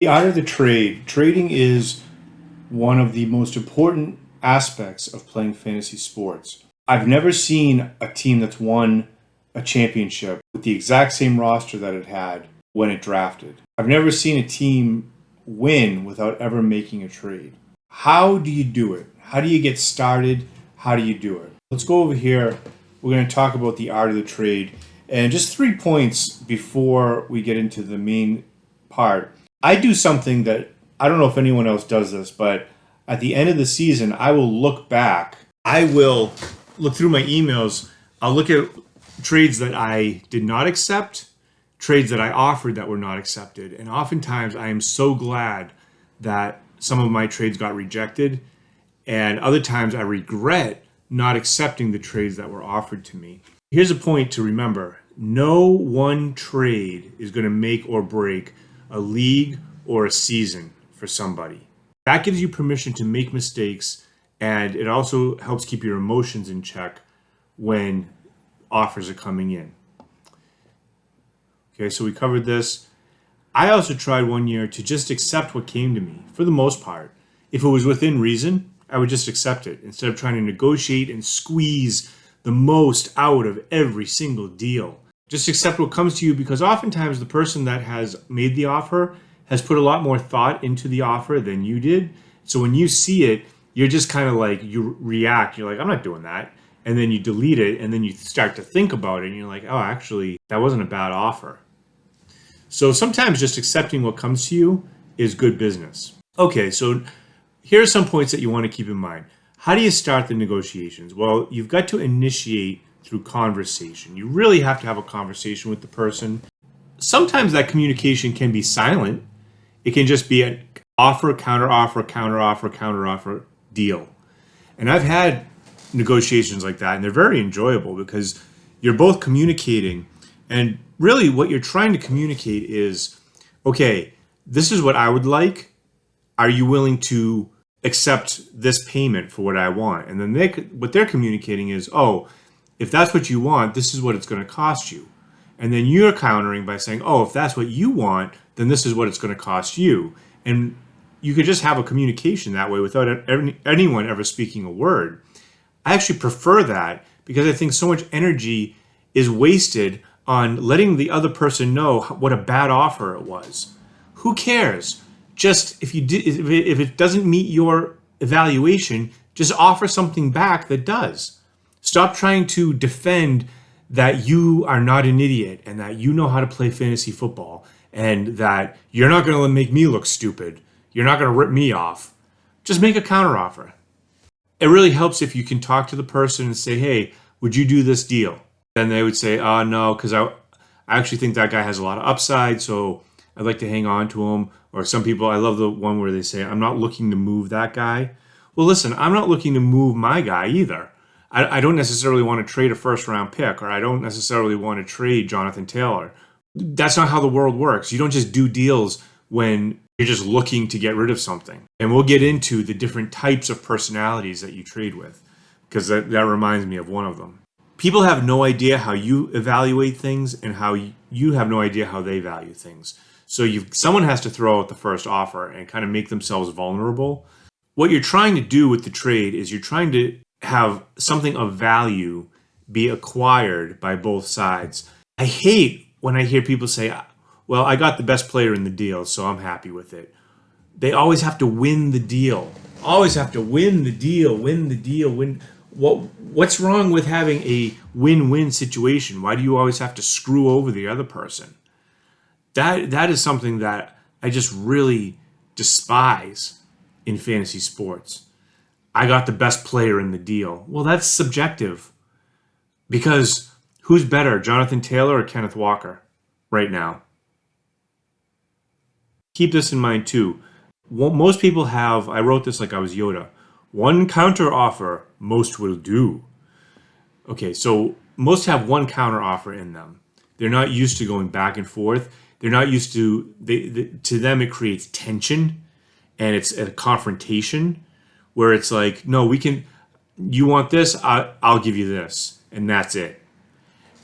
The art of the trade. Trading is one of the most important aspects of playing fantasy sports. I've never seen a team that's won a championship with the exact same roster that it had when it drafted. I've never seen a team win without ever making a trade. How do you do it? How do you get started? How do you do it? Let's go over here. We're going to talk about the art of the trade. And just 3 points before we get into the main part. I do something that I don't know if anyone else does this, but at the end of the season, I will look back. I will look through my emails. I'll look at trades that I did not accept, trades that I offered that were not accepted. And oftentimes I am so glad that some of my trades got rejected. And other times I regret not accepting the trades that were offered to me. Here's a point to remember. No one trade is going to make or break a league or a season for somebody. That gives you permission to make mistakes, and it also helps keep your emotions in check when offers are coming in. Okay, so we covered this. I also tried one year to just accept what came to me, for the most part. If it was within reason, I would just accept it instead of trying to negotiate and squeeze the most out of every single deal. Just accept what comes to you, because oftentimes the person that has made the offer has put a lot more thought into the offer than you did. So when you see it, you're just kind of like, you react. You're like, I'm not doing that. And then you delete it, and then you start to think about it, and you're like, oh, actually, that wasn't a bad offer. So sometimes just accepting what comes to you is good business. Okay, so here are some points that you want to keep in mind. How do you start the negotiations? Well, you've got to initiate through conversation. You really have to have a conversation with the person. Sometimes that communication can be silent. It can just be an offer, counter offer, counter offer, counter offer deal. And I've had negotiations like that, and they're very enjoyable because you're both communicating. And really what you're trying to communicate is, okay, this is what I would like. Are you willing to accept this payment for what I want? And then what they're communicating is, oh, if that's what you want, this is what it's going to cost you. And then you're countering by saying, oh, if that's what you want, then this is what it's going to cost you. And you could just have a communication that way without anyone ever speaking a word. I actually prefer that because I think so much energy is wasted on letting the other person know what a bad offer it was. Who cares? Just if it doesn't meet your evaluation, just offer something back that does. Stop trying to defend that you are not an idiot and that you know how to play fantasy football and that you're not going to make me look stupid. You're not going to rip me off. Just make a counteroffer. It really helps if you can talk to the person and say, hey, would you do this deal? Then they would say, oh, no, because I actually think that guy has a lot of upside, so I'd like to hang on to him. Or some people, I love the one where they say, I'm not looking to move that guy. Well, listen, I'm not looking to move my guy either. I don't necessarily want to trade a first-round pick, or I don't necessarily want to trade Jonathan Taylor. That's not how the world works. You don't just do deals when you're just looking to get rid of something. And we'll get into the different types of personalities that you trade with, because that reminds me of one of them. People have no idea how you evaluate things, and how you have no idea how they value things. So someone has to throw out the first offer and kind of make themselves vulnerable. What you're trying to do with the trade is you're trying to have something of value be acquired by both sides. I hate when I hear people say, well, I got the best player in the deal, so I'm happy with it. They always have to win the deal. Always have to win the deal, win the deal, win. What's wrong with having a win-win situation? Why do you always have to screw over the other person? That is something that I just really despise in fantasy sports. I got the best player in the deal. Well, that's subjective. Because who's better, Jonathan Taylor or Kenneth Walker right now? Keep this in mind too. Most people have, I wrote this like I was Yoda, one counter offer, most will do. Okay, so most have one counter offer in them. They're not used to going back and forth. They're not used to, to them it creates tension, and it's a confrontation where it's like, no, you want this, I'll give you this, and that's it.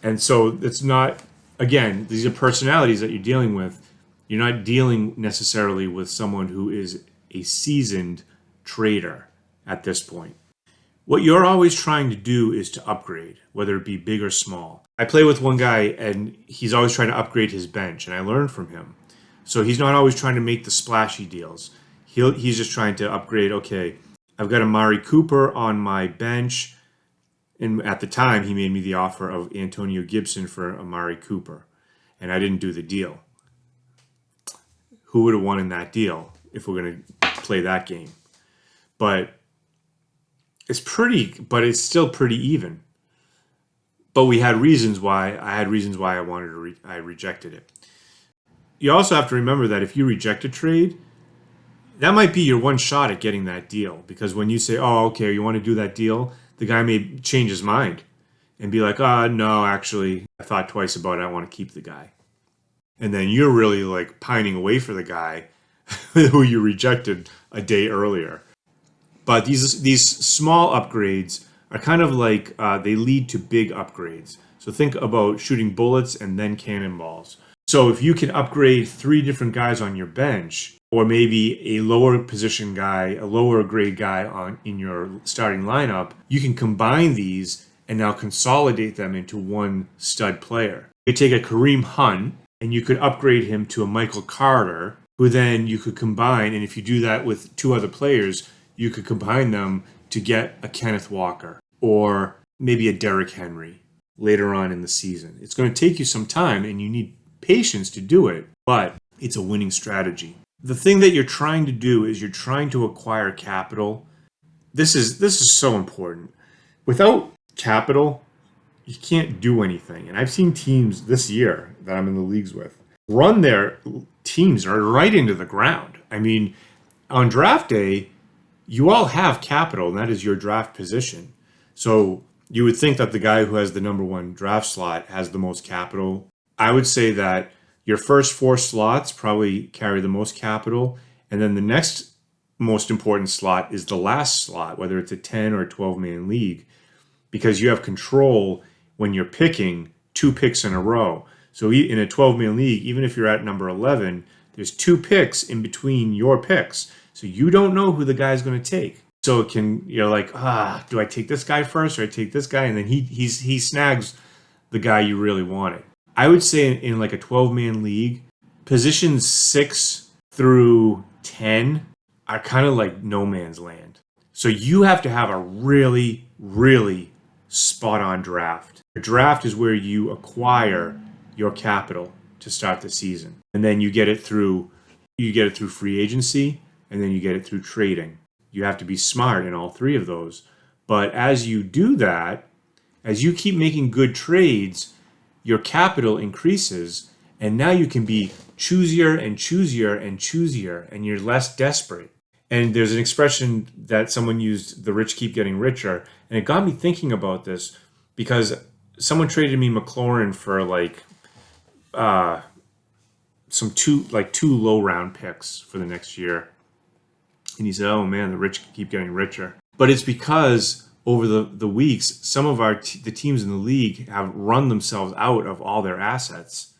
And so it's not, again, these are personalities that you're dealing with. You're not dealing necessarily with someone who is a seasoned trader at this point. What you're always trying to do is to upgrade, whether it be big or small. I play with one guy and he's always trying to upgrade his bench, and I learned from him. So he's not always trying to make the splashy deals. He's just trying to upgrade. Okay, I've got Amari Cooper on my bench. And at the time, he made me the offer of Antonio Gibson for Amari Cooper. And I didn't do the deal. Who would have won in that deal if we're going to play that game? But it's still pretty even. But I had reasons why I rejected it. You also have to remember that if you reject a trade, that might be your one shot at getting that deal. Because when you say, oh, okay, you want to do that deal, the guy may change his mind and be like, no, actually, I thought twice about it. I want to keep the guy. And then you're really like pining away for the guy who you rejected a day earlier. But these small upgrades are kind of like they lead to big upgrades. So think about shooting bullets and then cannonballs. So if you can upgrade 3 different guys on your bench, or maybe a lower position guy, a lower grade guy in your starting lineup, you can combine these and now consolidate them into one stud player. You take a Kareem Hunt and you could upgrade him to a Michael Carter, who then you could combine, and if you do that with 2 other players, you could combine them to get a Kenneth Walker or maybe a Derrick Henry later on in the season. It's going to take you some time and you need patience to do it, but it's a winning strategy. The thing that you're trying to do is you're trying to acquire capital. This is so important. Without capital, you can't do anything. And I've seen teams this year that I'm in the leagues with run their teams right into the ground. I mean, on draft day, you all have capital, and that is your draft position. So you would think that the guy who has the number 1 draft slot has the most capital. I would say that your first 4 slots probably carry the most capital, and then the next most important slot is the last slot, whether it's a 10 or a 12-man league, because you have control when you're picking 2 picks in a row. So in a 12-man league, even if you're at number 11, there's 2 picks in between your picks. So you don't know who the guy's going to take. So you're like, do I take this guy first or I take this guy? And then he snags the guy you really wanted. I would say in like a 12-man league, positions 6 through 10 are kind of like no man's land. So you have to have a really, really spot-on draft. A draft is where you acquire your capital to start the season. And then you get it through free agency, and then you get it through trading. You have to be smart in all 3 of those. But as you do that, as you keep making good trades, your capital increases, and now you can be choosier and choosier and choosier, and you're less desperate. And there's an expression that someone used, the rich keep getting richer, and it got me thinking about this because someone traded me McLaurin for like two low round picks for the next year. And he said, oh man, the rich keep getting richer. But it's because over the weeks, some of the teams in the league have run themselves out of all their assets.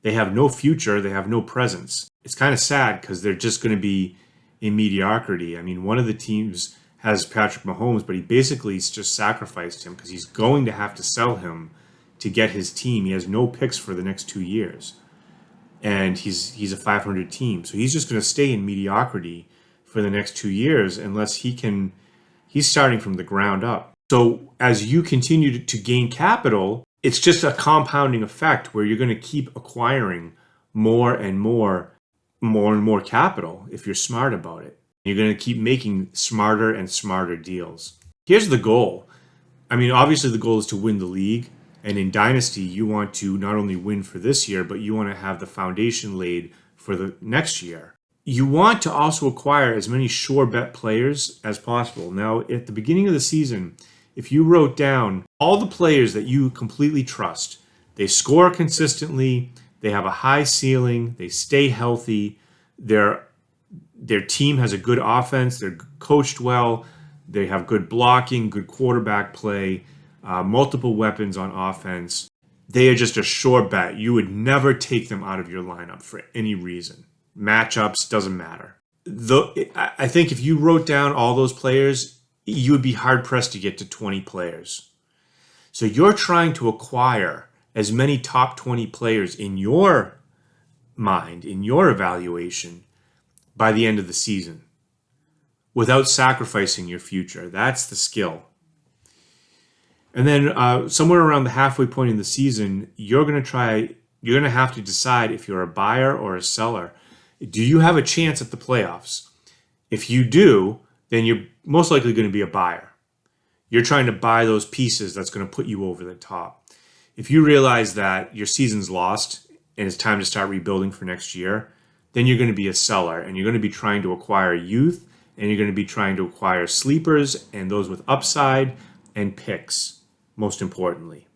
They have no future. They have no presence. It's kind of sad because they're just going to be in mediocrity. I mean, one of the teams has Patrick Mahomes, but he basically just sacrificed him because he's going to have to sell him to get his team. He has no picks for the next 2 years. And he's a 500 team. So he's just going to stay in mediocrity for the next 2 years unless he's starting from the ground up. So as you continue to gain capital, it's just a compounding effect where you're going to keep acquiring more and more capital if you're smart about it. You're going to keep making smarter and smarter deals. Here's the goal. I mean, obviously the goal is to win the league. And in Dynasty, you want to not only win for this year, but you want to have the foundation laid for the next year. You want to also acquire as many sure bet players as possible. Now, at the beginning of the season, if you wrote down all the players that you completely trust, they score consistently, they have a high ceiling, they stay healthy, their team has a good offense, they're coached well, they have good blocking, good quarterback play, multiple weapons on offense. they are just a sure bet. You would never take them out of your lineup for any reason. Matchups, doesn't matter. I think if you wrote down all those players, you would be hard-pressed to get to 20 players. So you're trying to acquire as many top 20 players in your mind, in your evaluation, by the end of the season without sacrificing your future. That's the skill. And then somewhere around the halfway point in the season, you're going to have to decide if you're a buyer or a seller. Do you have a chance at the playoffs? If you do, then you're most likely going to be a buyer. You're trying to buy those pieces that's going to put you over the top. If you realize that your season's lost and it's time to start rebuilding for next year, then you're going to be a seller, and you're going to be trying to acquire youth, and you're going to be trying to acquire sleepers and those with upside and picks, most importantly.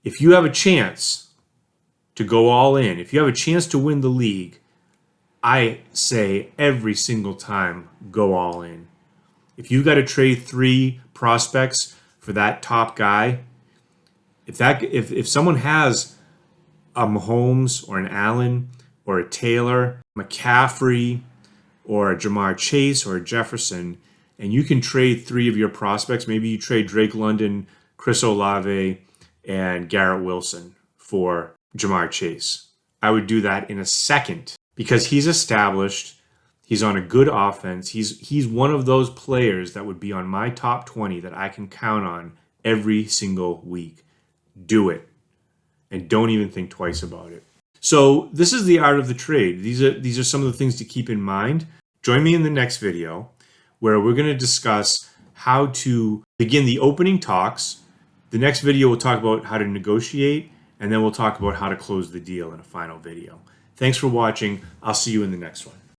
If you have a chance to go all in, if you have a chance to win the league, I say every single time, go all in. If you got to trade 3 prospects for that top guy, if someone has a Mahomes or an Allen or a Taylor, McCaffrey, or a Jamar Chase or a Jefferson, and you can trade 3 of your prospects, maybe you trade Drake London, Chris Olave, and Garrett Wilson for Jamar Chase. I would do that in a second because he's established. He's on a good offense. He's one of those players that would be on my top 20 that I can count on every single week. Do it. And don't even think twice about it. So this is the art of the trade. These are some of the things to keep in mind. Join me in the next video where we're going to discuss how to begin the opening talks. The next video we'll talk about how to negotiate, and then we'll talk about how to close the deal in a final video. Thanks for watching. I'll see you in the next one.